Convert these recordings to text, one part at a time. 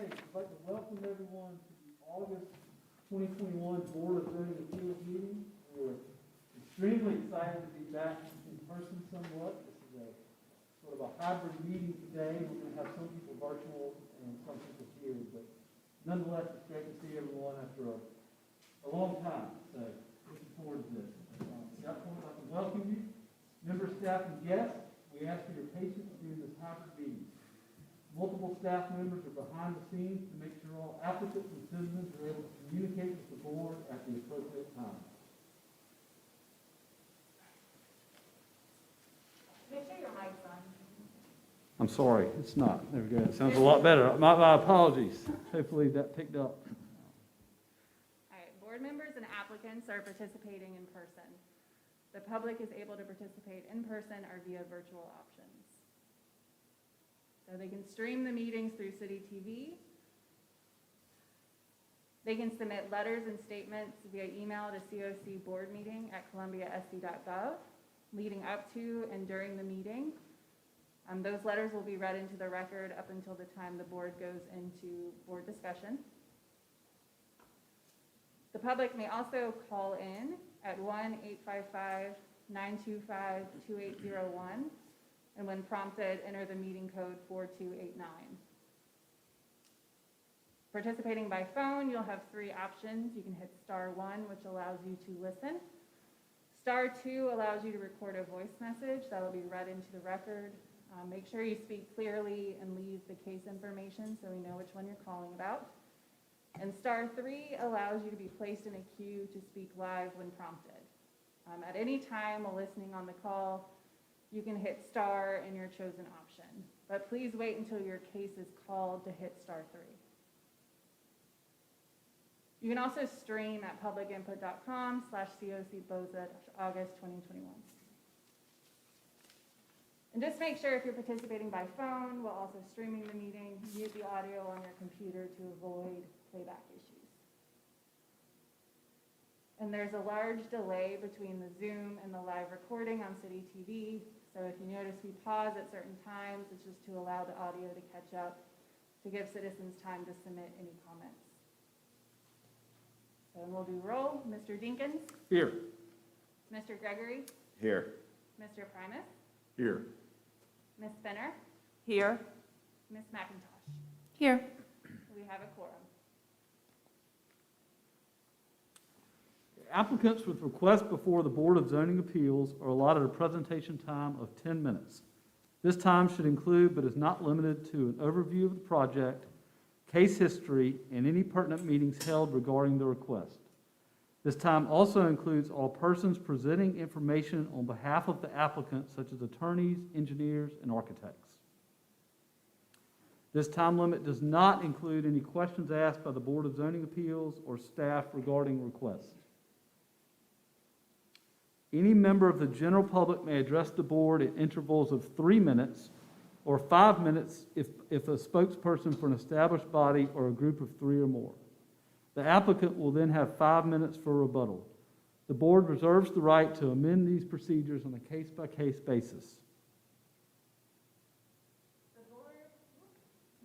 Okay, I'd like to welcome everyone to the August 2021 Board of Zoning Appeals meeting. We're extremely excited to be back in person somewhat. This is a sort of a hybrid meeting today. We're going to have some people virtual and some people here, but nonetheless, it's great to see everyone after a long time. So looking forward to this. At that point, I'd like to welcome you, members, staff, and guests. We ask for your patience during this hybrid meeting. Multiple staff members are behind the scenes to make sure all applicants and citizens are able to communicate with the board at the appropriate time. Make sure your mic's on. I'm sorry, it's not. There we go. It sounds a lot better. My apologies. Hopefully that picked up. All right, board members and applicants are participating in person. The public is able to participate in person or via virtual options. So they can stream the meetings through City TV. They can submit letters and statements via email to cocboardmeeting@columbiasd.gov leading up to and during the meeting. Those letters will be read into the record up until the time the board goes into board discussion. The public may also call in at 1-855-925-2801. And when prompted, enter the meeting code 4289. Participating by phone, you'll have three options. You can hit *1, which allows you to listen. *2 allows you to record a voice message that will be read into the record. Make sure you speak clearly and leave the case information so we know which one you're calling about. And *3 allows you to be placed in a queue to speak live when prompted. At any time while listening on the call, you can hit * in your chosen option, but please wait until your case is called to hit *3. You can also stream at publicinput.com/cocboza-August 2021. And just make sure if you're participating by phone while also streaming the meeting, mute the audio on your computer to avoid playback issues. And there's a large delay between the Zoom and the live recording on City TV. So if you notice we pause at certain times, it's just to allow the audio to catch up, to give citizens time to submit any comments. So we'll do roll. Mr. Dinkins? Here. Mr. Gregory? Here. Mr. Primus? Here. Ms. Spinner? Here. Ms. McIntosh? Here. We have a quorum. Applicants with requests before the Board of Zoning Appeals are allotted a presentation time of 10 minutes. This time should include, but is not limited to, an overview of the project, case history, and any pertinent meetings held regarding the request. This time also includes all persons presenting information on behalf of the applicant, such as attorneys, engineers, and architects. This time limit does not include any questions asked by the Board of Zoning Appeals or staff regarding requests. Any member of the general public may address the board at intervals of 3 minutes or 5 minutes if a spokesperson for an established body or a group of 3 or more. The applicant will then have 5 minutes for rebuttal. The board reserves the right to amend these procedures on a case-by-case basis.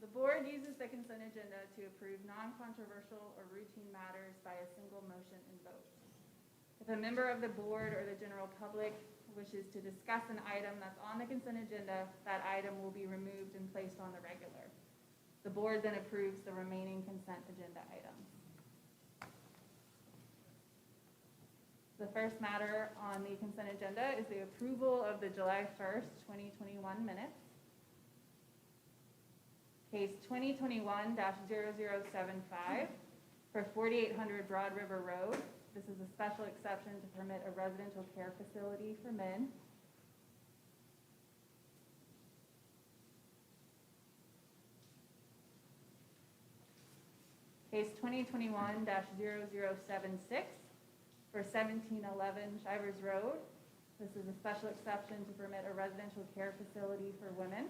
The board uses the consent agenda to approve non-controversial or routine matters by a single motion and vote. If a member of the board or the general public wishes to discuss an item that's on the consent agenda, that item will be removed and placed on the regular. The board then approves the remaining consent agenda items. The first matter on the consent agenda is the approval of the July 1st, 2021 minutes. Case 2021-0075 for 4800 Broad River Road. This is a special exception to permit a residential care facility for men. Case 2021-0076 for 1711 Shivers Road. This is a special exception to permit a residential care facility for women.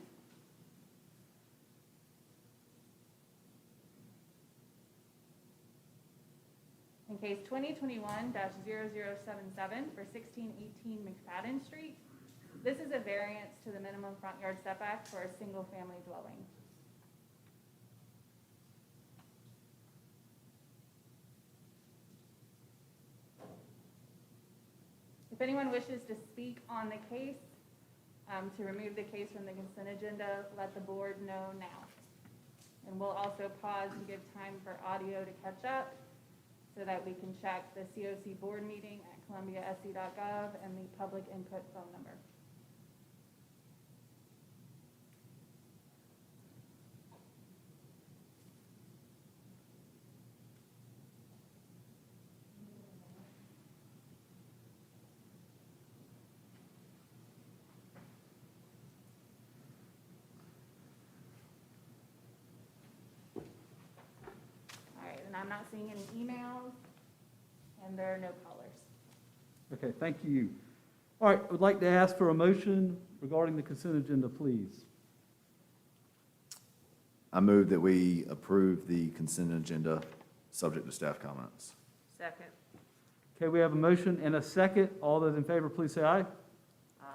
In case 2021-0077 for 1618 McFadden Street, this is a variance to the minimum front yard setback for a single-family dwelling. If anyone wishes to speak on the case, to remove the case from the consent agenda, let the board know now. And we'll also pause to give time for audio to catch up so that we can check the COC board meeting at columbiasc.gov and the public input phone number. I'm not seeing any emails, and there are no callers. Okay, thank you. All right, I would like to ask for a motion regarding the consent agenda, please. I move that we approve the consent agenda, subject to staff comments. Second. Okay, we have a motion and a second. All those in favor, please say aye.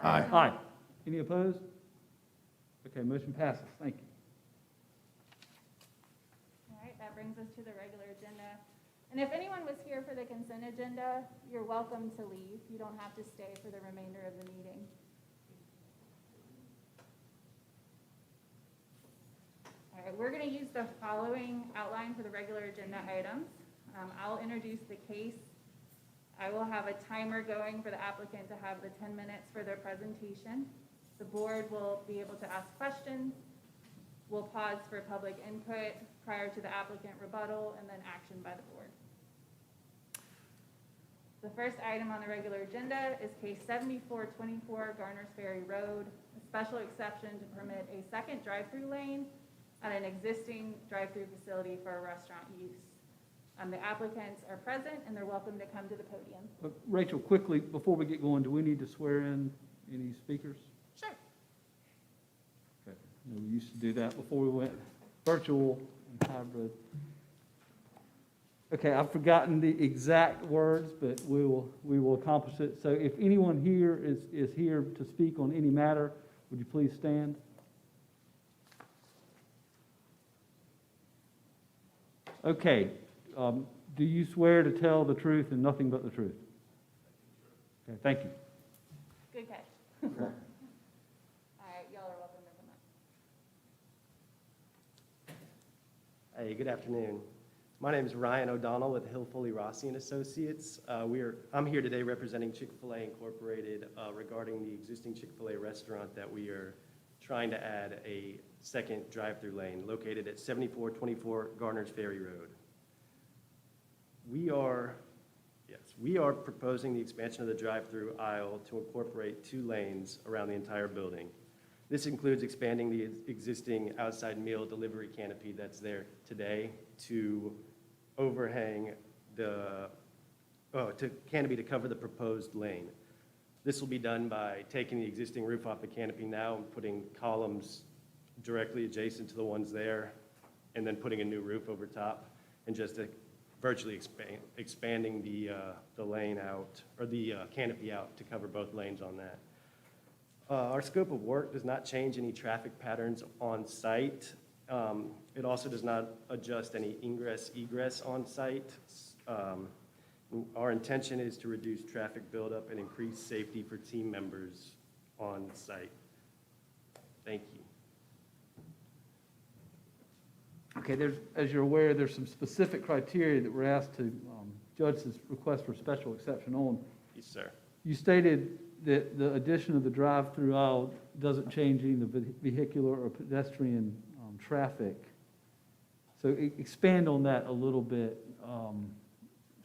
Aye. Aye. Any opposed? Okay, motion passes. Thank you. All right, that brings us to the regular agenda. And if anyone was here for the consent agenda, you're welcome to leave. You don't have to stay for the remainder of the meeting. All right, we're going to use the following outline for the regular agenda items. I'll introduce the case. I will have a timer going for the applicant to have the 10 minutes for their presentation. The board will be able to ask questions. We'll pause for public input prior to the applicant rebuttal and then action by the board. The first item on the regular agenda is case 7424 Garners Ferry Road, a special exception to permit a second drive-through lane at an existing drive-through facility for a restaurant use. The applicants are present and they're welcome to come to the podium. Rachel, quickly, before we get going, do we need to swear in any speakers? Sure. Okay. We used to do that before we went virtual and hybrid. Okay, I've forgotten the exact words, but we will accomplish it. So if anyone here is here to speak on any matter, would you please stand? Okay. Do you swear to tell the truth and nothing but the truth? Okay, thank you. Good catch. All right, y'all are welcome to come up. Hey, good afternoon. My name is Ryan O'Donnell with Hill Foley Rossi and Associates. I'm here today representing Chick-fil-A Incorporated regarding the existing Chick-fil-A restaurant that we are trying to add a second drive-through lane located at 7424 Garners Ferry Road. We are proposing the expansion of the drive-through aisle to incorporate 2 lanes around the entire building. This includes expanding the existing outside meal delivery canopy that's there today to overhang canopy to cover the proposed lane. This will be done by taking the existing roof off the canopy now and putting columns directly adjacent to the ones there, and then putting a new roof over top, and just virtually expanding the lane out, or the canopy out to cover both lanes on that. Our scope of work does not change any traffic patterns on site. It also does not adjust any ingress-egress on site. Our intention is to reduce traffic buildup and increase safety for team members on site. Thank you. Okay, as you're aware, there's some specific criteria that we're asked to judge this request for special exception on. Yes, sir. You stated that the addition of the drive-through aisle doesn't change any of the vehicular or pedestrian traffic. So expand on that a little bit.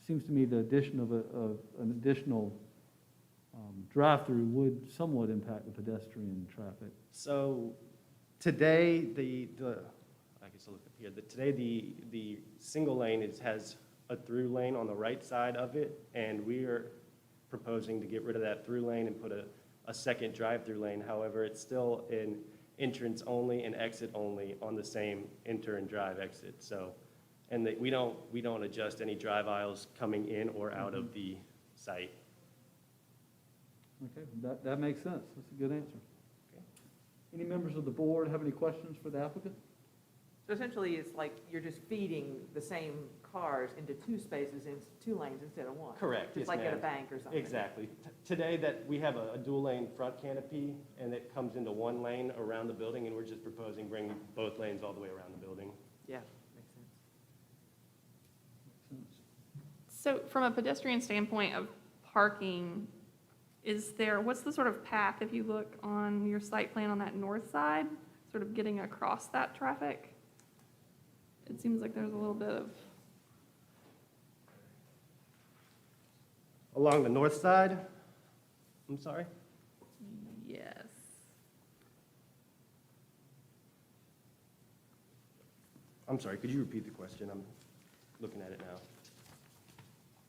Seems to me the addition of an additional drive-through would somewhat impact the pedestrian traffic. So today, I guess I'll look up here. Today, the single lane has a through lane on the right side of it, and we are proposing to get rid of that through lane and put a second drive-through lane. However, it's still an entrance only and exit only on the same enter and drive exit. So, and we don't adjust any drive aisles coming in or out of the site. Okay, that makes sense. That's a good answer. Okay. Any members of the board have any questions for the applicant? So essentially, it's like you're just feeding the same cars into two spaces, in 2 lanes instead of one. Correct, Just yes, like at a ma'am. bank or something. Exactly. Today that we have a dual lane front canopy and it comes into 1 lane around the building and we're just proposing bringing both lanes all the way around the building. Yeah, makes sense. So from a pedestrian standpoint of parking, what's the sort of path, if you look on your site plan on that north side, sort of getting across that traffic? It seems like there's a little bit of, Along the north side, I'm sorry? yes. I'm sorry, could you repeat the question? I'm looking at it now.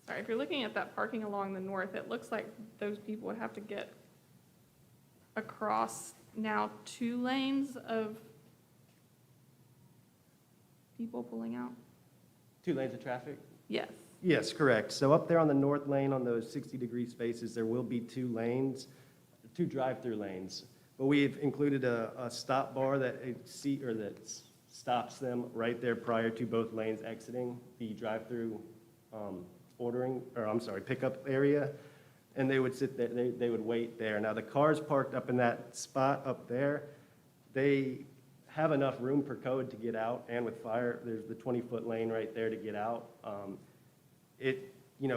Sorry, if you're looking at that parking along the north, it looks like those people would have to get across now 2 lanes of people pulling out? 2 lanes of traffic? Yes. Yes, correct. So up there on the north lane on those 60-degree spaces, there will be 2 lanes, 2 drive-through lanes. But we've included a stop bar that stops them right there prior to both lanes exiting the drive-through pickup area. And they would sit there, they would wait there. Now, the cars parked up in that spot up there, they have enough room per code to get out, and with fire, there's the 20-foot lane right there to get out.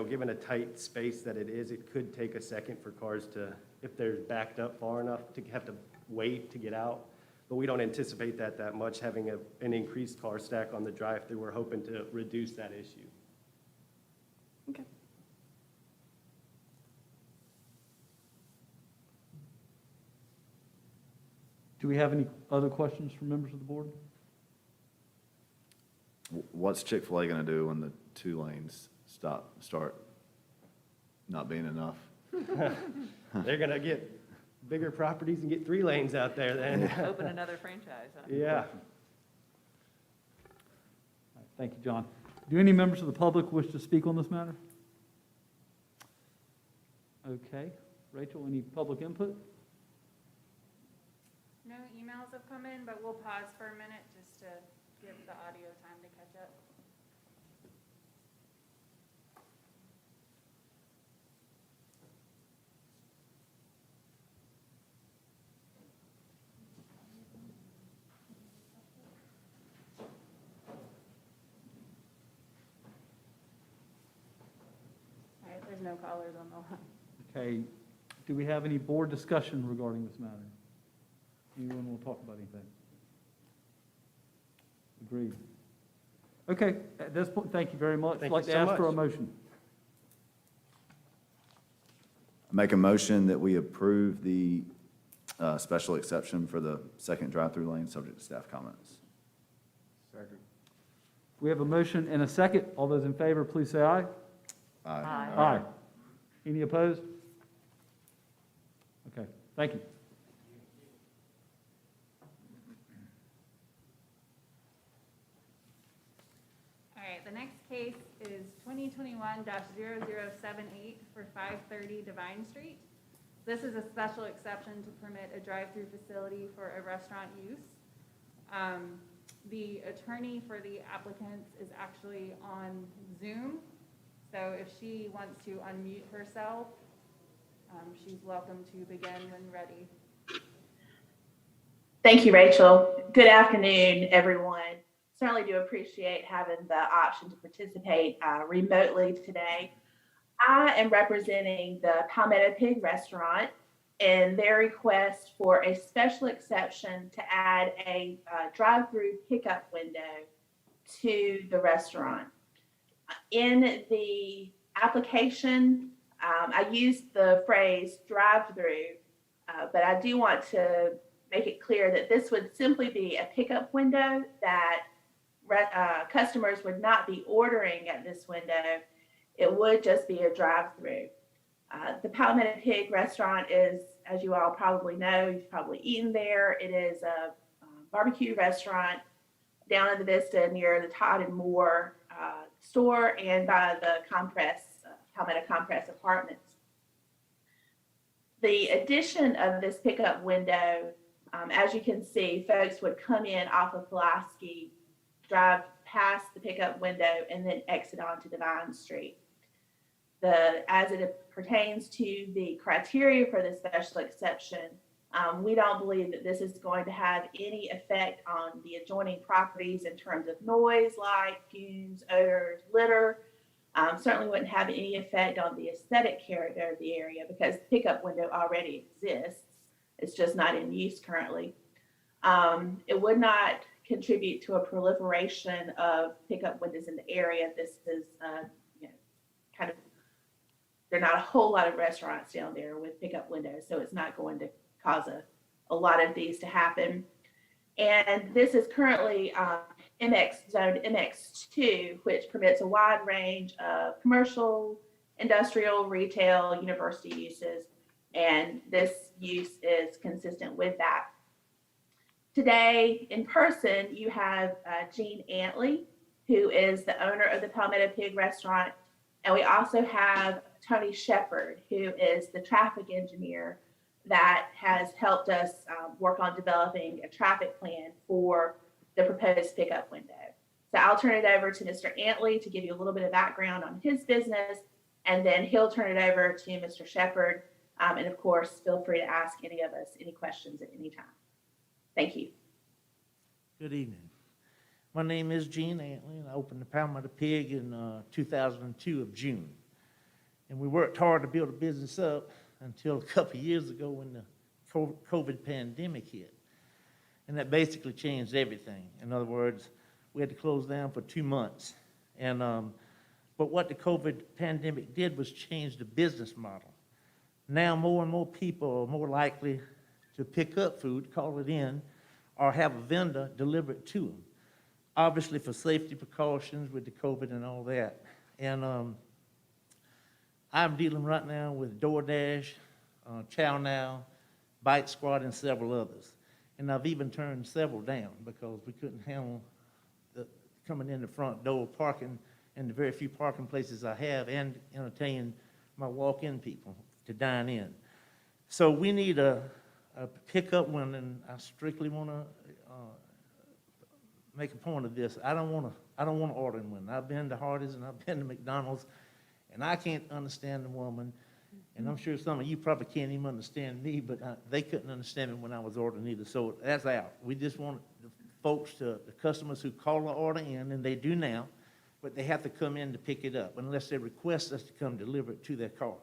Given a tight space that it is, it could take a second for cars to, if they're backed up far enough, to have to wait to get out. But we don't anticipate that much, having an increased car stack on the drive-through. We're hoping to reduce that issue. Okay. Do we have any other questions from members of the board? What's Chick-fil-A going to do when the 2 lanes start not being enough? They're going to get bigger properties and get 3 lanes out there then. Open another franchise, huh? Yeah. All right, thank you, John. Do any members of the public wish to speak on this matter? Okay. Rachel, any public input? No emails have come in, but we'll pause for a minute just to give the audio time to catch up. All right, there's no callers on the line. Okay. Do we have any board discussion regarding this matter? Anyone will talk about anything? Agreed. Okay, at this point, thank you very much. Thank I'd like you to so ask for a much. motion. I make a motion that we approve the special exception for the second drive-through lane, subject to staff comments. Second. We have a motion and a second. All those in favor, please say aye. Aye. Aye. Any opposed? Okay, thank you. All right, the next case is 2021-0078 for 530 Devine Street. This is a special exception to permit a drive-through facility for a restaurant use. The attorney for the applicants is actually on Zoom, so if she wants to unmute herself, she's welcome to begin when ready. Thank you, Rachel. Good afternoon, everyone. Certainly do appreciate having the option to participate remotely today. I am representing the Palmetto Pig Restaurant in their request for a special exception to add a drive-through pickup window to the restaurant. In the application, I used the phrase drive-through, but I do want to make it clear that this would simply be a pickup window that customers would not be ordering at this window. It would just be a drive-through. The Palmetto Pig Restaurant is, as you all probably know, you've probably eaten there. It is a barbecue restaurant down in the Vista near the Todd and Moore store and by the Palmetto Compress Apartments. The addition of this pickup window, as you can see, folks would come in off of Pulaski drive past the pickup window and then exit onto Devine Street. As it pertains to the criteria for the special exception, we don't believe that this is going to have any effect on the adjoining properties in terms of noise, light, fumes, odors, litter. Certainly wouldn't have any effect on the aesthetic character of the area because the pickup window already exists. It's just not in use currently. It would not contribute to a proliferation of pickup windows in the area. This is, kind of, there are not a whole lot of restaurants down there with pickup windows, so it's not going to cause a lot of these to happen. And this is currently zoned MX2, which permits a wide range of commercial, industrial, retail, university uses, and this use is consistent with that. Today, in person, you have Gene Antley, who is the owner of the Palmetto Pig Restaurant, and we also have Tony Shepard, who is the traffic engineer that has helped us work on developing a traffic plan for the proposed pickup window. So I'll turn it over to Mr. Antley to give you a little bit of background on his business, and then he'll turn it over to Mr. Shepard. And of course, feel free to ask any of us any questions at any time. Thank you. Good evening. My name is Gene Antley, and I opened the Palmetto Pig in 2002 of June. And we worked hard to build a business up until a couple of years ago when the COVID pandemic hit. And that basically changed everything. In other words, we had to close down for 2 months. And but what the COVID pandemic did was change the business model. Now more and more people are more likely to pick up food, call it in, or have a vendor deliver it to them. Obviously for safety precautions with the COVID and all that. And I'm dealing right now with DoorDash, Chow Now, Bite Squad, and several others. And I've even turned several down because we couldn't handle the coming in the front door, parking in the very few parking places I have, and entertaining my walk-in people to dine in. So we need a pickup one, and I strictly want to make a point of this. I don't want to order in one. I've been to Hardee's and I've been to McDonald's, and I can't understand the woman. And I'm sure some of you probably can't even understand me, but they couldn't understand me when I was ordering either. So that's out. We just want the folks, the customers who call the order in, and they do now, but they have to come in to pick it up unless they request us to come deliver it to their car.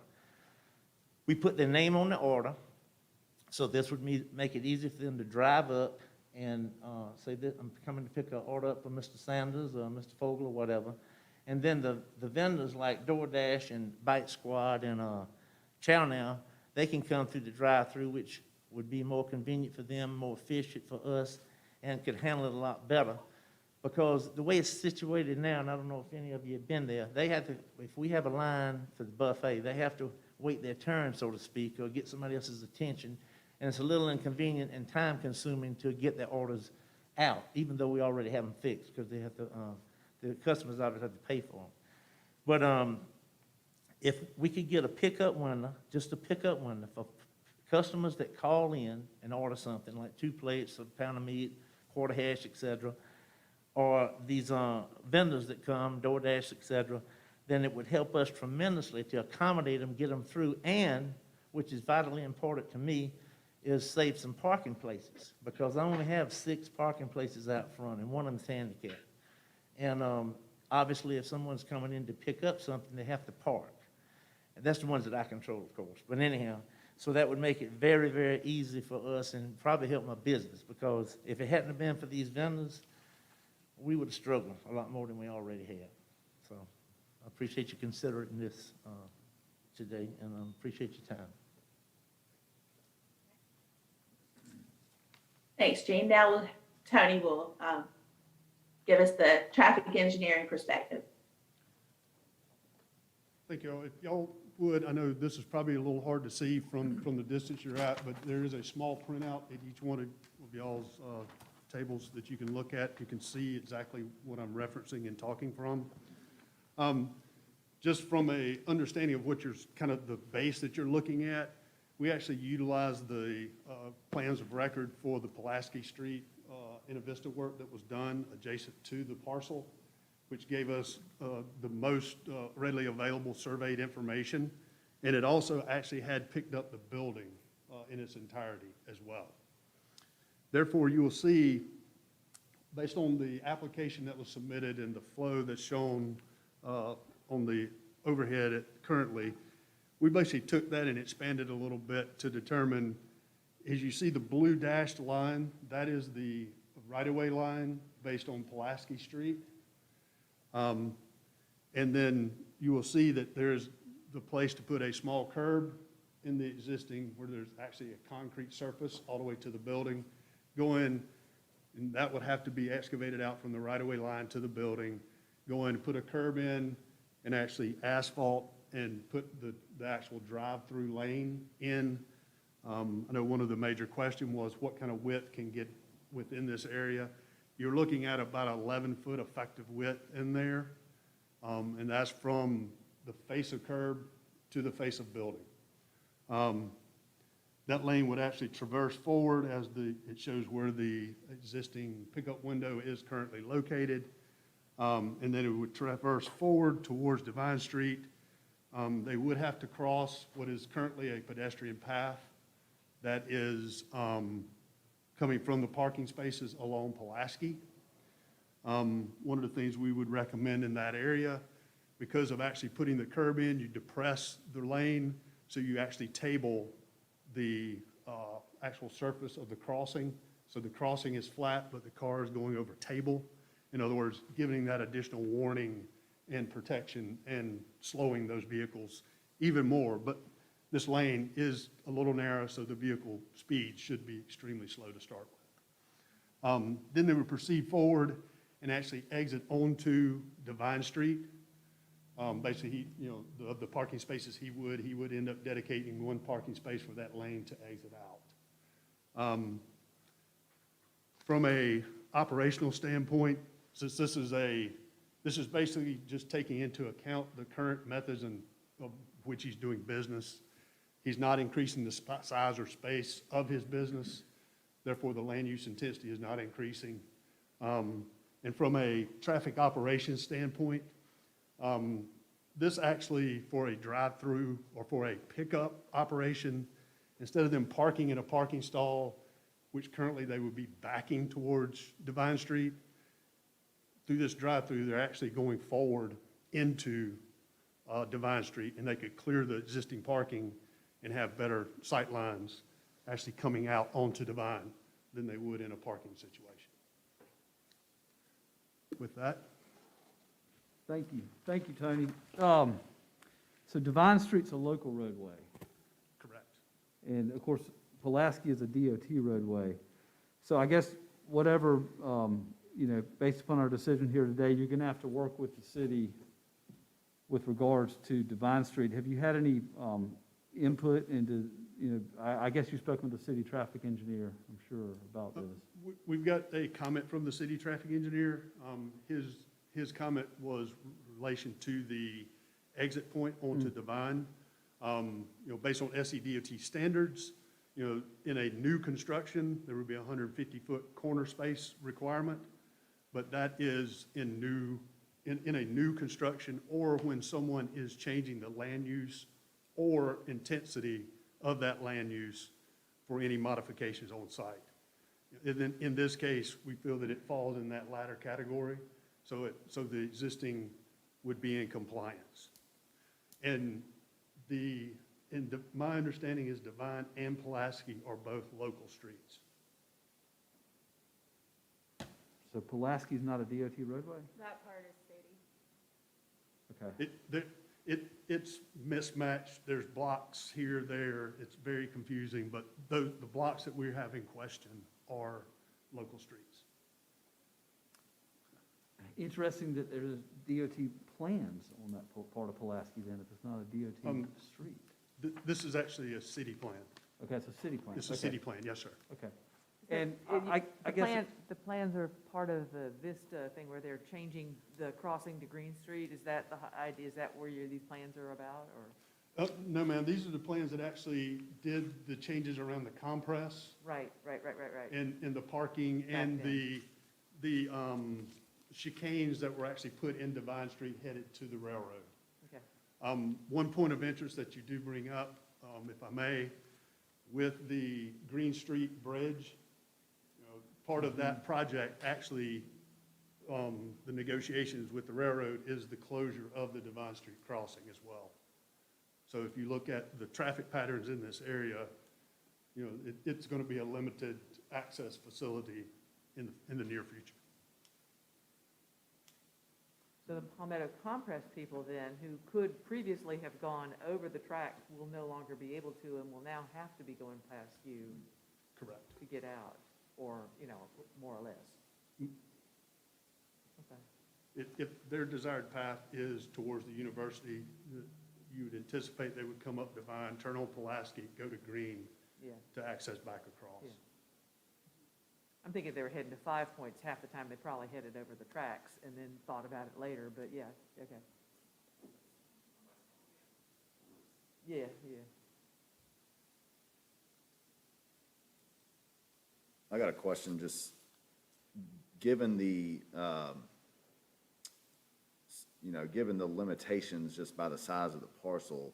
We put their name on the order, so this would make it easy for them to drive up and say that I'm coming to pick an order up for Mr. Sanders or Mr. Fogel or whatever. And then the vendors like DoorDash and Bite Squad and Chow Now, they can come through the drive-through, which would be more convenient for them, more efficient for us, and could handle it a lot better. Because the way it's situated now, and I don't know if any of you have been there, they have to, if we have a line for the buffet, they have to wait their turn, so to speak, or get somebody else's attention. And it's a little inconvenient and time-consuming to get their orders out, even though we already have them fixed, because they have to, the customers always have to pay for them. But if we could get a pickup window, just a pickup window for customers that call in and order something, like 2 plates, a pound of meat, quarter hash, etc., or these vendors that come, DoorDash, etc., then it would help us tremendously to accommodate them, get them through, and, which is vitally important to me, is save some parking places, because I only have 6 parking places out front, and one of them's handicapped. And obviously, if someone's coming in to pick up something, they have to park. And that's the ones that I control, of course. But anyhow, so that would make it very, very easy for us and probably help my business, because if it hadn't been for these vendors, we would have struggled a lot more than we already have. So I appreciate you considering this today, and I appreciate your time. Thanks, Gene. Now Tony will give us the traffic engineering perspective. Thank you all. If y'all would, I know this is probably a little hard to see from the distance you're at, but there is a small printout at each one of y'all's tables that you can look at. You can see exactly what I'm referencing and talking from. Just from a understanding of what you're, kind of the base that you're looking at, we actually utilize the plans of record for the Pulaski Street Innovista work that was done adjacent to the parcel, which gave us the most readily available surveyed information. And it also actually had picked up the building in its entirety as well. Therefore, you will see, based on the application that was submitted and the flow that's shown on the overhead currently, we basically took that and expanded a little bit to determine, as you see the blue dashed line, that is the right-of-way line based on Pulaski Street. And then you will see that there's the place to put a small curb in the existing, where there's actually a concrete surface all the way to the building. Go in, and that would have to be excavated out from the right-of-way line to the building. Go in and put a curb in and actually asphalt and put the actual drive-through lane in. I know one of the major questions was what kind of width can get within this area. You're looking at about 11-foot effective width in there, and that's from the face of curb to the face of building. That lane would actually traverse forward as it shows where the existing pickup window is currently located. And then it would traverse forward towards Devine Street. They would have to cross what is currently a pedestrian path that is coming from the parking spaces along Pulaski. One of the things we would recommend in that area, because of actually putting the curb in, you depress the lane, so you actually table the actual surface of the crossing. So the crossing is flat, but the car is going over table. In other words, giving that additional warning and protection and slowing those vehicles even more. But this lane is a little narrow, so the vehicle speed should be extremely slow to start with. Then they would proceed forward and actually exit onto Devine Street. Basically, of the parking spaces he would end up dedicating one parking space for that lane to exit out. From a operational standpoint, since this is basically just taking into account the current methods of which he's doing business. He's not increasing the size or space of his business. Therefore, the land use intensity is not increasing. And from a traffic operations standpoint, this actually, for a drive-through or for a pickup operation, instead of them parking in a parking stall, which currently they would be backing towards Devine Street, through this drive-through, they're actually going forward into Devine Street, and they could clear the existing parking and have better sight lines actually coming out onto Devine than they would in a parking situation. With that. Thank you, Tony. So Devine Street's a local roadway, Correct. and of course, Pulaski is a DOT roadway. So I guess whatever, based upon our decision here today, you're gonna have to work with the city with regards to Devine Street. Have you had any input into, I guess you've spoken with the city traffic engineer, I'm sure, about this. We've got a comment from the city traffic engineer. His comment was in relation to the exit point onto Devine. Based on SCDOT standards, in a new construction, there would be a 150-foot corner space requirement, but that is in a new construction or when someone is changing the land use or intensity of that land use for any modifications on site. In this case, we feel that it falls in that latter category, so the existing would be in compliance. And my understanding is Devine and Pulaski are both local streets. So Pulaski's not a DOT roadway? That part is city. Okay. It's mismatched. There's blocks here, there. It's very confusing, but the blocks that we have in question are local streets. Interesting that there's DOT plans on that part of Pulaski then, if it's not a DOT street. This is actually a city plan. Okay, it's a city plan. It's a city plan, yes, sir. Okay. And I guess, The plans are part of the Vista thing where they're changing the crossing to Green Street. Is that the idea? Is that where these plans are about, or? No, ma'am, these are the plans that actually did the changes around the compress Right. and the parking and the chicanes that were actually put in Devine Street headed to the railroad. Okay. One point of interest that you do bring up, if I may, with the Green Street Bridge, part of that project, actually, the negotiations with the railroad is the closure of the Devine Street crossing as well. So if you look at the traffic patterns in this area, it's going to be a limited access facility in the near future. So the Palmetto Compress people then, who could previously have gone over the tracks, will no longer be able to and will now have to be going past you Correct. to get out, or, more or less. Okay. If their desired path is towards the university, you would anticipate they would come up Devine, turn on Pulaski, go to Green Yeah. to access back across. Yeah. I'm thinking they were heading to 5 Points. Half the time they probably headed over the tracks and then thought about it later, but yeah, okay. Yeah. I got a question, just given the, given the limitations just by the size of the parcel,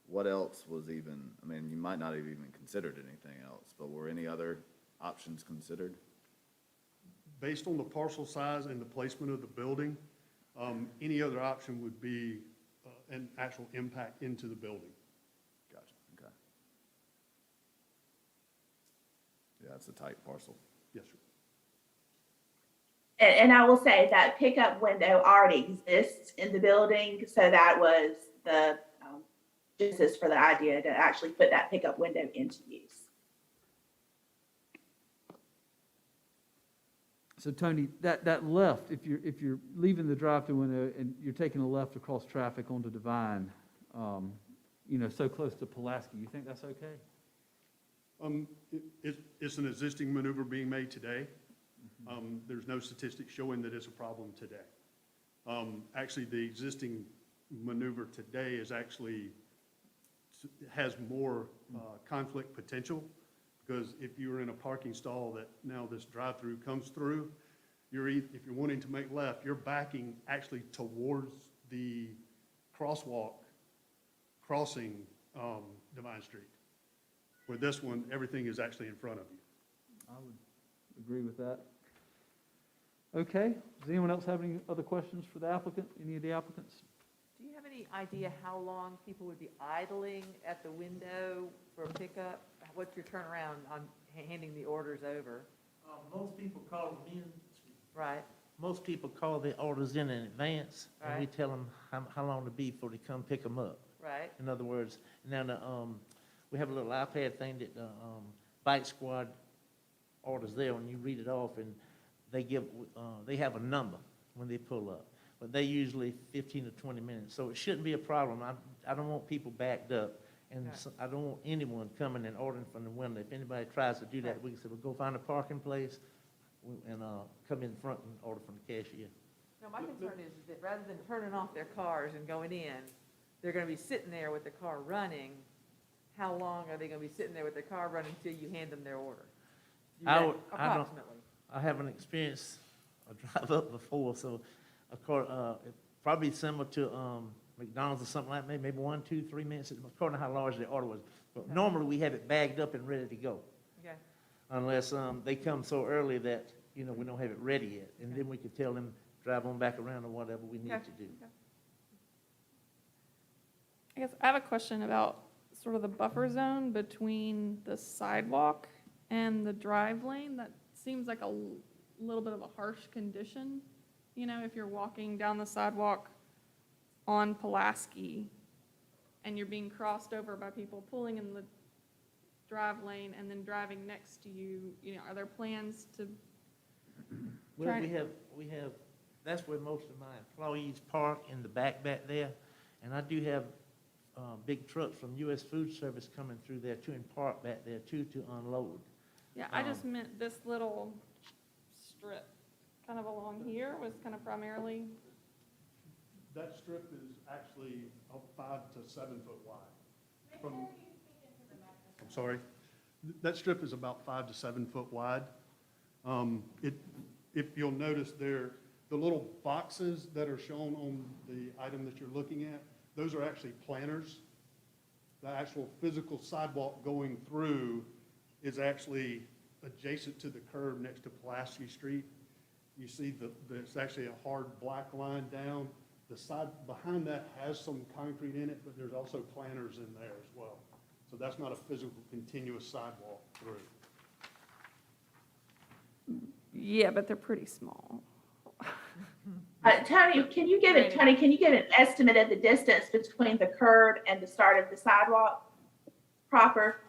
what else was even, you might not have even considered anything else, but were any other options considered? Based on the parcel size and the placement of the building, any other option would be an actual impact into the building. Gotcha, okay. Yeah, it's a tight parcel. Yes, sir. And I will say that pickup window already exists in the building, so that was the genesis for the idea to actually put that pickup window into use. So Tony, that left, if you're leaving the drive-through window and you're taking a left across traffic onto Devine, so close to Pulaski, you think that's okay? It's an existing maneuver being made today. There's no statistics showing that it's a problem today. Actually, the existing maneuver today has more conflict potential, because if you were in a parking stall that now this drive-through comes through, if you're wanting to make left, you're backing actually towards the crosswalk crossing Devine Street. With this one, everything is actually in front of you. I would agree with that. Okay, does anyone else have any other questions for the applicant, any of the applicants? Do you have any idea how long people would be idling at the window for a pickup? What's your turnaround on handing the orders over? Most people call them in. Right, Most people call their orders in advance, and we Right. tell them how long to be before they come pick them up. right, In other words, now we have a little iPad thing that the Bike Squad orders there, and you read it off, and they have a number when they pull up. But they usually 15 to 20 minutes, so it shouldn't be a problem. I don't want people backed up, and Right. I don't want anyone coming and ordering from the window. If anybody tries to do that, we can say, well, go find a parking place and come in front and order from the cashier. no, my concern is that rather than turning off their cars and going in, they're gonna be sitting there with the car running. How long are they gonna be sitting there with their car running until you hand them their order? I That- would- I don't- Approximately. I haven't experienced a drive up before, so of course, probably similar to McDonald's or something like that, maybe 1, 2, 3 minutes, according to how large the order was. But normally, we have it bagged up and ready to go, Okay, unless they come so early that, we don't have it ready yet. And then we could tell them, drive on back around or whatever we need Okay. to do. Okay. I guess I have a question about sort of the buffer zone between the sidewalk and the drive lane. That seems like a little bit of a harsh condition. If you're walking down the sidewalk on Pulaski and you're being crossed over by people pulling in the drive lane and then driving next to you, are there plans to, Well, Trying- we have, that's where most of my employees park, in the back there. And I do have big trucks from U.S. Food Service coming through there too, and park back there too, to unload. yeah, I just meant this little strip kind of along here was kind of primarily, That strip is actually 5 to 7 foot wide. I'm sorry. That strip is about 5 to 7 foot wide. If you'll notice there, the little boxes that are shown on the item that you're looking at, those are actually planters. The actual physical sidewalk going through is actually adjacent to the curb next to Pulaski Street. You see there's actually a hard black line down. The side behind that has some concrete in it, but there's also planters in there as well. So that's not a physical continuous sidewalk through. Yeah, but they're pretty small. Tony, can you give an estimate of the distance between the curb and the start of the sidewalk proper?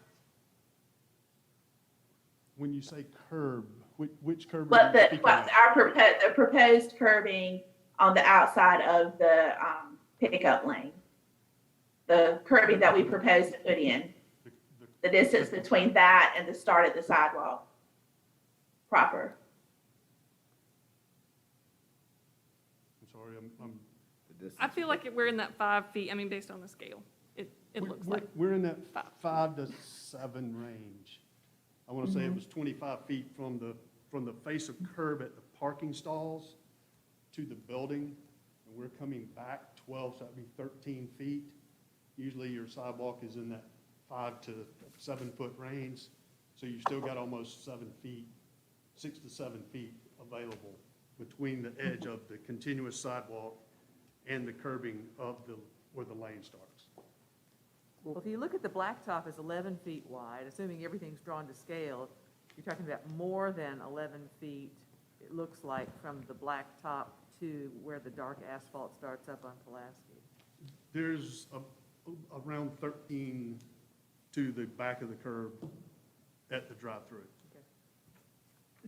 When you say curb, which curb are What you the, speaking what of? the proposed curbing on the outside of the pickup lane? The curbing that we propose to put in, the distance between that and the start of the sidewalk proper. I'm sorry, I'm. The distance I feel like we're in that 5 feet, I mean, based on the scale. It we're- looks we're- like, We're in that five. 5 to 7 range. I want to say it was 25 feet from the face of curb at the parking stalls to the building, and we're coming back 12, so that'd be 13 feet. Usually your sidewalk is in that 5 to 7 foot range, so you've still got almost 7 feet, 6 to 7 feet available between the edge of the continuous sidewalk and the curbing of where the lane starts. Well, if you look at the blacktop is 11 feet wide, assuming everything's drawn to scale, you're talking about more than 11 feet, it looks like, from the blacktop to where the dark asphalt starts up on Pulaski. There's around 13 to the back of the curb at the drive-through.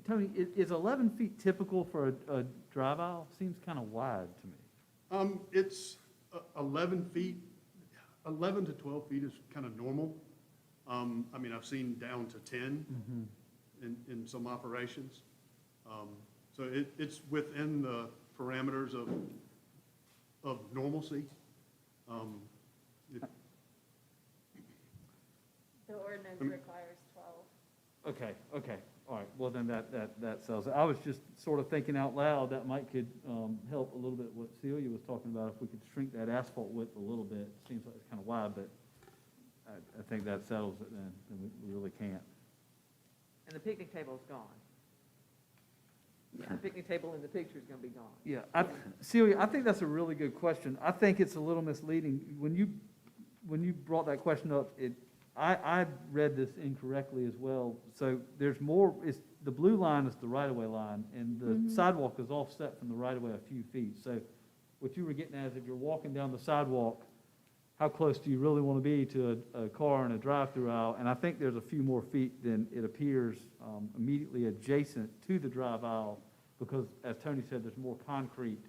Tony, is 11 feet typical for a drive aisle? Seems kind of wide to me. It's 11 feet, 11 to 12 feet is kind of normal. I mean, I've seen down to 10 in some operations. So it's within the parameters of normalcy. The ordinance Um, requires 12. Okay, all right, well then that sells it. I was just sort of thinking out loud, that could help a little bit what Celia was talking about, if we could shrink that asphalt width a little bit. Seems like it's kind of wide, but I think that settles it then we really can't. And the picnic table's gone. The picnic table in the picture is going to be gone. Yeah, Celia, I think that's a really good question. I think it's a little misleading. When you brought that question up, I read this incorrectly as well. So there's more, the blue line is the right-of-way line, and the sidewalk is offset from the right-of-way a few feet. So what you were getting at is if you're walking down the sidewalk, how close do you really want to be to a car in a drive-through aisle? And I think there's a few more feet than it appears immediately adjacent to the drive aisle, because as Tony said, there's more concrete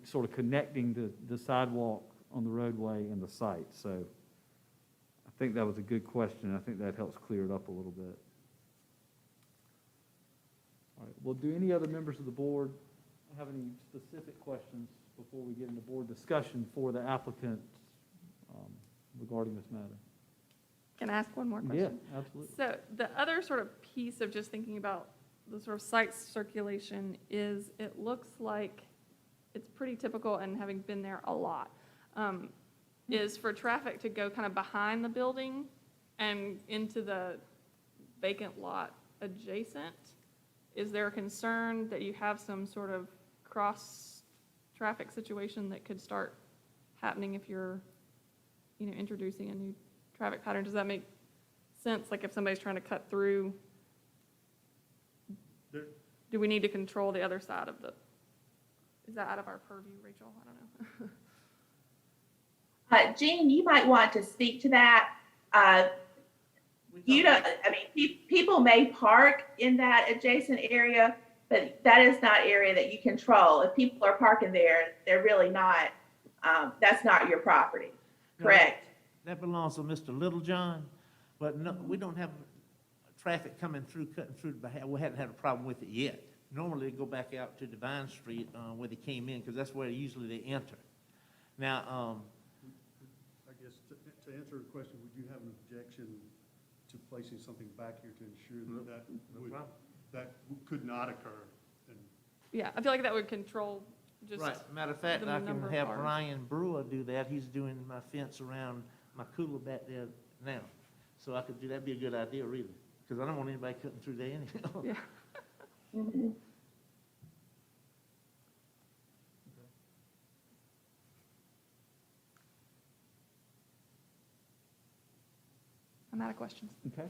sort of connecting the sidewalk on the roadway and the site. So I think that was a good question. I think that helps clear it up a little bit. All right, well, do any other members of the board have any specific questions before we get into board discussion for the applicant regarding this matter? can I ask one more Yeah, question? absolutely. So the other sort of piece of just thinking about the sort of site circulation is it looks like it's pretty typical, and having been there a lot, is for traffic to go kind of behind the building and into the vacant lot adjacent. Is there a concern that you have some sort of cross-traffic situation that could start happening if you're, introducing a new traffic pattern? Does that make sense? Like if somebody's trying to cut through, do we need to control the other side of is that out of our purview, Rachel? I don't know. Jean, you might want to speak to that. People may park in that adjacent area, but that is not area that you control. If people are parking there, they're really not, that's not your property, correct? That belongs to Mr. Littlejohn, but no, we don't have traffic coming through, cutting through the, we haven't had a problem with it yet. normally they go back out to Devine Street, where they came in, because that's where usually they enter. Now, I guess to answer the question, would you have an objection to placing something back here to ensure that no would, problem. that could not occur? And Yeah, I feel like that would control just. Right, matter of fact, the I can number of have cars. Brian Brewer do that, he's doing my fence around my cooler back there now. So I could do, that'd be a good idea, really, because I don't want anybody cutting through there anyhow. Yeah. Mhm. I'm out of questions. Okay.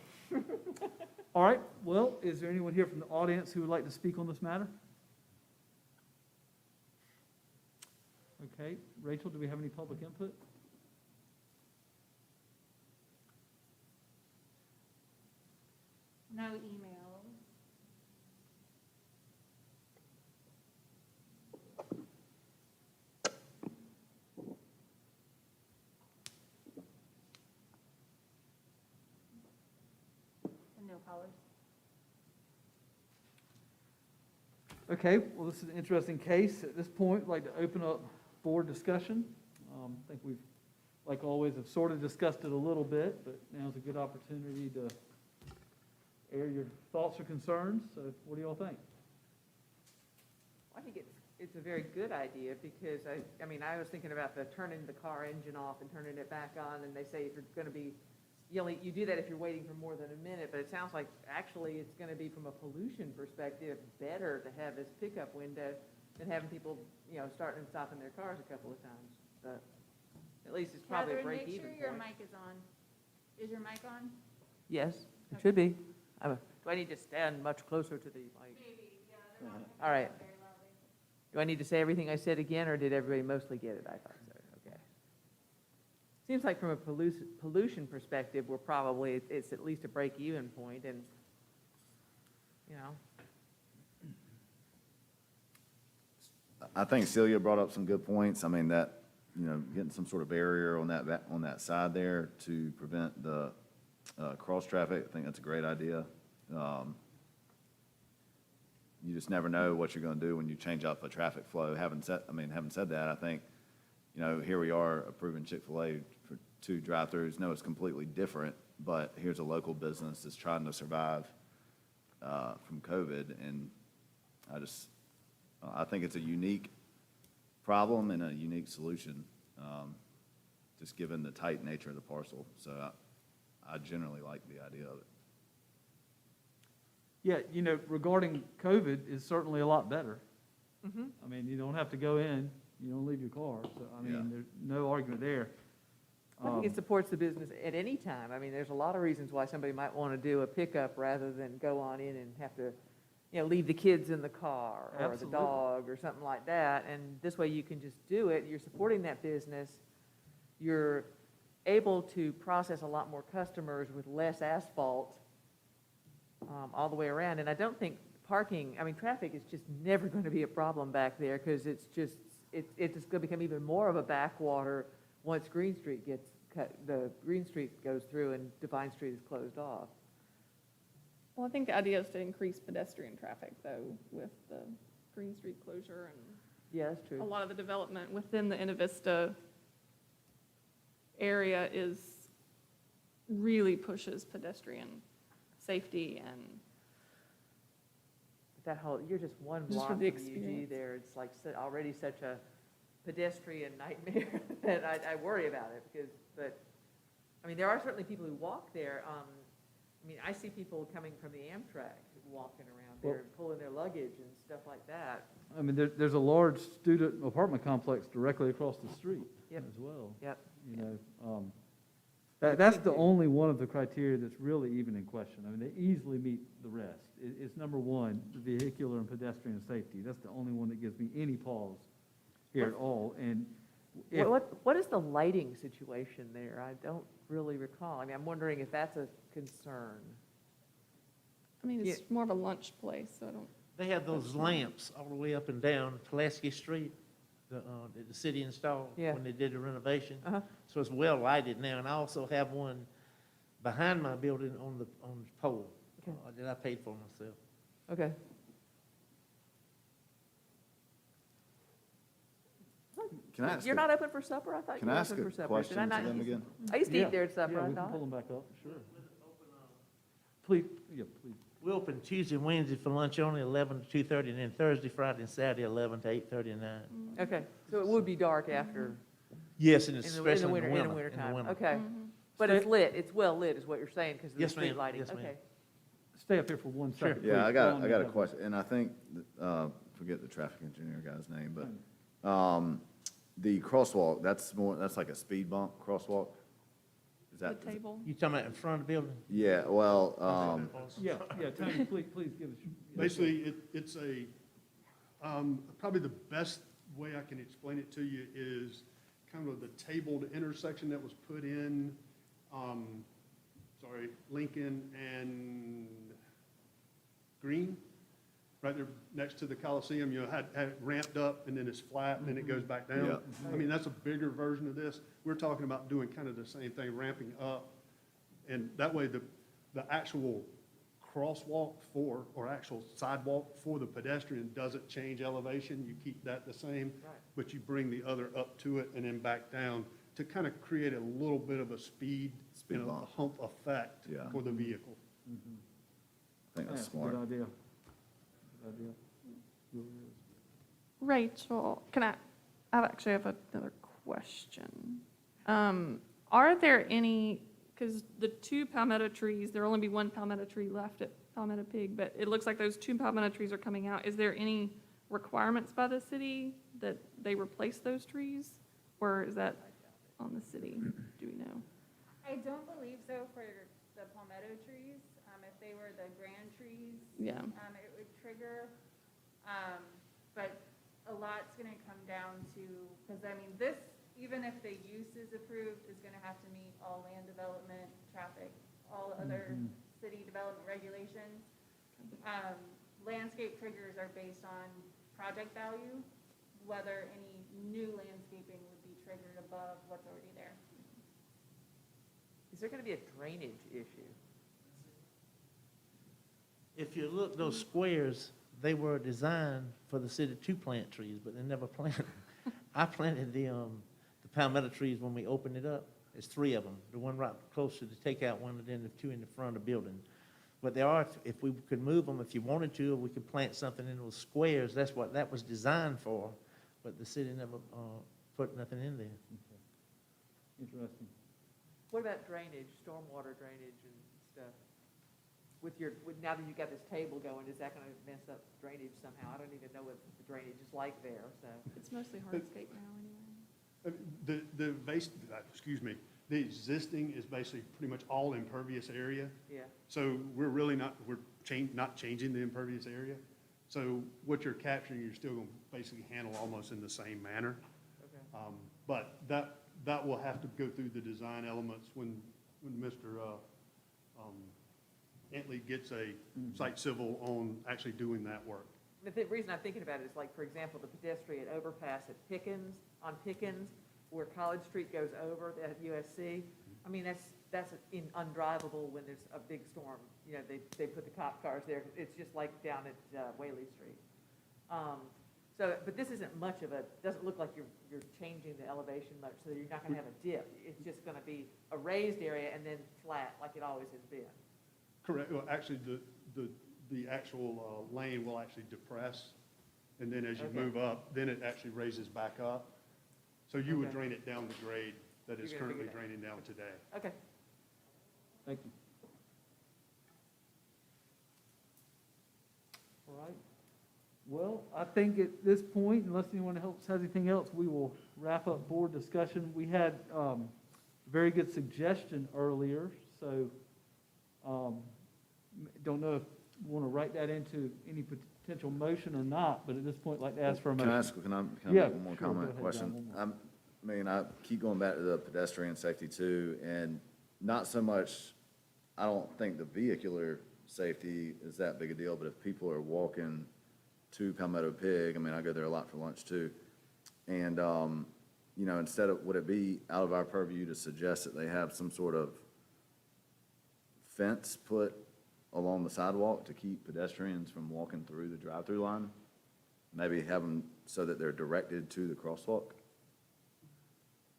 All right, well, is there anyone here from the audience who would like to speak on this matter? Okay, Rachel, do we have any public input? No emails. And no callers. Okay, well, this is an interesting case. At this point, I'd like to open up board discussion. I think we've, like always, have sort of discussed it a little bit, but now's a good opportunity to air your thoughts or concerns. So what do y'all think? I think it's a very good idea, because I mean, I was thinking about the turning the car engine off and turning it back on, and they say if you're gonna be, you do that if you're waiting for more than a minute, but it sounds like actually it's gonna be, from a pollution perspective, better to have this pickup window than having people, starting and stopping their cars a couple of times. But at least it's probably a Catherine, break make even sure your point. mic is on. Is your mic on? Yes, it should be. Do I need to stand much closer to the mic? Maybe, yeah. They're not All right. very loudly. Do I need to say everything I said again, or did everybody mostly get it? I thought so, okay. Seems like from a pollution perspective, we're probably, it's at least a break-even point, and, I think Celia brought up some good points. I mean, that, getting some sort of barrier on that side there to prevent the cross traffic, I think that's a great idea. You just never know what you're gonna do when you change up a traffic flow. Having said that, I think, here we are approving Chick-fil-A for 2 drive-throughs. No, it's completely different, but here's a local business that's trying to survive from COVID, and I think it's a unique problem and a unique solution, just given the tight nature of the parcel. So I generally like the idea of it. Yeah, regarding COVID is certainly a lot better. I mean, you don't have to go in, you don't leave your car, so, I Yeah. mean, there's no argument there. I think it supports the business at any time. I mean, there's a lot of reasons why somebody might want to do a pickup rather than go on in and have to, leave the kids in the car or the Absolutely. dog or something like that. And this way you can just do it. You're supporting that business. You're able to process a lot more customers with less asphalt all the way around. And I don't think parking, traffic is just never going to be a problem back there, because it's just going to become even more of a backwater once Green Street gets cut, the Green Street goes through and Devine Street is closed off. Well, I think the idea is to increase pedestrian traffic, though, with the Green Street closure and Yeah, that's a true. lot of the development within the Innovista area really pushes pedestrian safety and, That whole, you're just one Just block for from the UG experience. there. It's like already such a pedestrian nightmare that I worry about it, but there are certainly people who walk there. I see people coming from the Amtrak walking around there and pulling their luggage and stuff like that. I mean, there's a large student apartment complex directly across the street Yep. as well. Yep. That's the only one of the criteria that's really even in question. I mean, they easily meet the rest. It's number one, the vehicular and pedestrian safety. That's the only one that gives me any pause here at all. And if, What is the lighting situation there? I don't really recall. I'm wondering if that's a concern. it's more of a lunch place, so I don't. They have those lamps all the way up and down Pulaski Street, the city installed Yeah. when they did the renovation. Uh-huh. So it's well lighted now, and I also have one behind my building on the pole Okay. that I paid for myself. Okay. Can I ask, You're not open for supper? I thought you can were I ask open a for supper. question Did I to not? them again? I used to Yeah, eat there at supper, Yeah, I we can thought. pull them back up, sure. Please, yeah, please. We open Tuesday and Wednesday for lunch only, 11 to 2:30, and then Thursday, Friday, and Saturday, 11 to 8:30 and 9. Okay, so it would be dark after, Yes, and in it's the especially winter, in the winter in the time. winter. Okay. Mm-hmm. But it's lit, it's well lit is what you're saying because of the Yes, street ma'am. lighting. Yes, ma'am. Okay. Stay up here for 1 second. Yeah, please. I Go on, got a McFadden. question, and I think, forget the traffic engineer guy's name, but, the crosswalk, that's like a speed bump crosswalk? Is The that? table. You talking about in front of the building? Yeah, well, Yeah, Tony, please give us. Basically, it's a, probably the best way I can explain it to you is kind of the tabled intersection that was put in, Lincoln and Green, right there next to the Coliseum, had it ramped up and then it's flat and then it goes back down. Yeah. I mean, that's a bigger version of this. We're talking about doing kind of the same thing, ramping up. And that way, the actual crosswalk or actual sidewalk for the pedestrian doesn't change elevation. You keep that the same, Right. but you bring the other up to it and then back down to kind of create a little bit of a speed, Speed a bump. hump effect Yeah. for the vehicle. I think that's Yeah, smart. Good idea. Good idea. Really is. Rachel, I actually have another question. Are there any, because the two palmetto trees, there'll only be one palmetto tree left at Palmetto Pig, but it looks like those two palmetto trees are coming out. Is there any requirements by the city that they replace those trees? Or is that on the city? Do we know? I don't believe so for the palmetto trees. If they were the grand trees, Yeah. it would trigger. But a lot's gonna come down to, because I mean, this, even if the use is approved, is gonna have to meet all land development, traffic, all other city development regulations. Landscape triggers are based on project value, whether any new landscaping would be triggered above what's already there. Is there going to be a drainage issue? If you look, those squares, they were designed for the city to plant trees, but they never planted. I planted the palmetto trees when we opened it up. There's 3 of them, the one right close to the takeout one, and then the 2 in the front of the building. But there are, if we could move them, if you wanted to, we could plant something in those squares. That's what that was designed for, but the city never put nothing in there. Interesting. What about drainage, stormwater drainage and stuff? Now that you've got this table going, is that going to mess up drainage somehow? I don't even know what the drainage is like there, so. It's mostly hardscape now anyway. The existing is basically pretty much all impervious area. Yeah, So we're really not changing the impervious area. So what you're capturing, you're still going to basically handle almost in the same manner. okay. But that will have to go through the design elements when Mr. Antley gets a site civil on actually doing that work. The reason I'm thinking about it is like, for example, the pedestrian overpass at on Pickens, where College Street goes over at USC. I mean, that's undrivable when there's a big storm. You know, they put the cop cars there. It's just like down at Whaley Street. But this isn't much of doesn't look like you're changing the elevation much, so you're not gonna have a dip. It's just gonna be a raised area and then flat, like it always has been. Correct. Well, actually, the actual lane will actually depress, and then as you Okay. move up, then it actually raises back up. So you would Okay. drain it down the grade that is You're gonna currently figure that. draining down today. Okay. Thank you. All right. Well, I think at this point, unless anyone else has anything else, we will wrap up board discussion. We had a very good suggestion earlier, so don't know if you want to write that into any potential motion or not, but at this point, I'd like to ask for a Can motion. I Yeah, make one more sure, go comment, ahead, question? John, one more. I mean, I keep going back to the pedestrian safety too, and not so much, I don't think the vehicular safety is that big a deal, but if people are walking to Palmetto Pig, I mean, I go there a lot for lunch too, and, you know, would it be out of our purview to suggest that they have some sort of fence put along the sidewalk to keep pedestrians from walking through the drive-through line? Maybe have them so that they're directed to the crosswalk?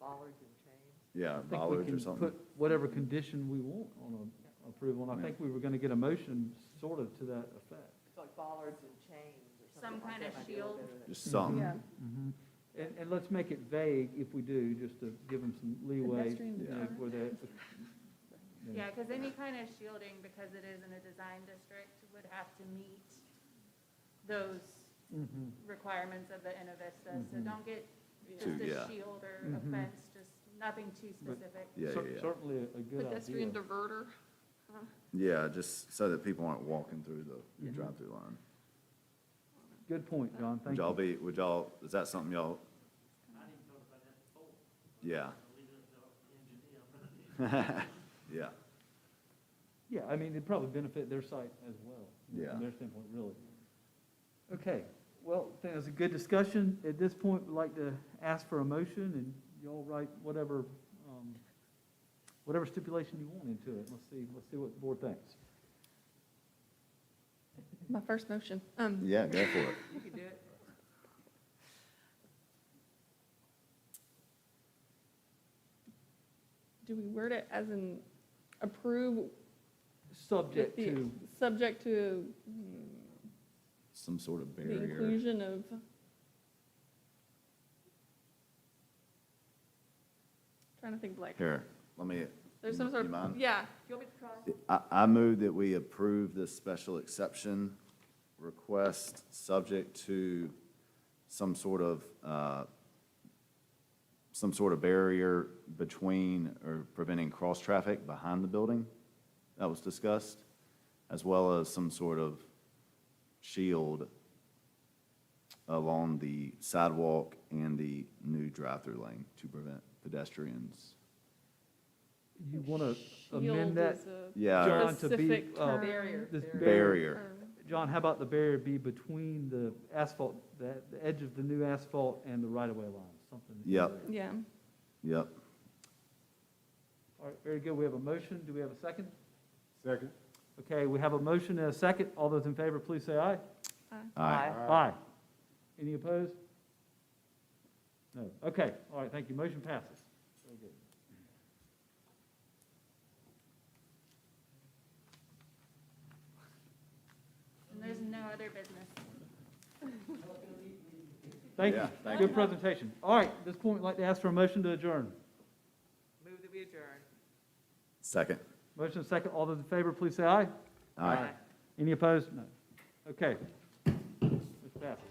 bollards and chains. Yeah, I think we bollards or can something. put whatever condition we want on a approval, and I think we were gonna get a motion sort of to that effect. It's like bollards and chains or Some something like kind that. of might be a little shield. better than- Just something. Yeah. Mhm. And let's make it vague if we do, just to give them some leeway, Pedestrian you know, design. where they. Yeah, because any kind of shielding, because it is in a design district, would have to meet those Mhm. requirements of the Innovista. So Mhm. don't get Too- just a yeah. shield or a Mhm. fence, just nothing too specific. Yeah, Cer- yeah, yeah. Certainly a good Pedestrian idea. diverter. Yeah, just so that people aren't walking through the Mhm. drive-through line. Good point, John, Would thank y'all you. be, would y'all, is that something y'all? Yeah. Yeah, Yeah, I mean, it'd probably benefit their site as well. Yeah. From their standpoint, really. Okay, well, I think that's a good discussion. At this point, we'd like to ask for a motion, and y'all write whatever, whatever stipulation you want into it. Let's see what the board thinks. My first motion. yeah, go for it. You can do it. Do we word it as an approve Subject with the, to, subject to Some sort of the barrier. inclusion of, trying to think like, Here, let me, there's some you sort of, mind? yeah. Do you want me to try? I move that we approve this special exception request, subject to some sort of barrier between or preventing cross-traffic behind the building that was discussed, as well as some sort of shield along the sidewalk and the new drive-through lane to prevent pedestrians. you want to Shield amend that, is a Yeah, John, to be, specific term. Barrier. this barrier. term. John, how about the barrier be between the asphalt, the edge of the new asphalt and the right-of-way line, something? Yep. Yeah. Yep. All right, very good. We have a motion. Do we have a second? Second. Okay, we have a motion and a second. All those in favor, please say aye. Aye. Aye. Any opposed? No. Okay, all right, thank you. Motion passes. Very good. And there's no other business. Thank you. Yeah, thank Good presentation. All right, at this point, I'd like to ask for a motion to adjourn. Move that we adjourn. Second. Motion and second. All those in favor, please say aye. Aye. Any opposed? No. Okay. This passes.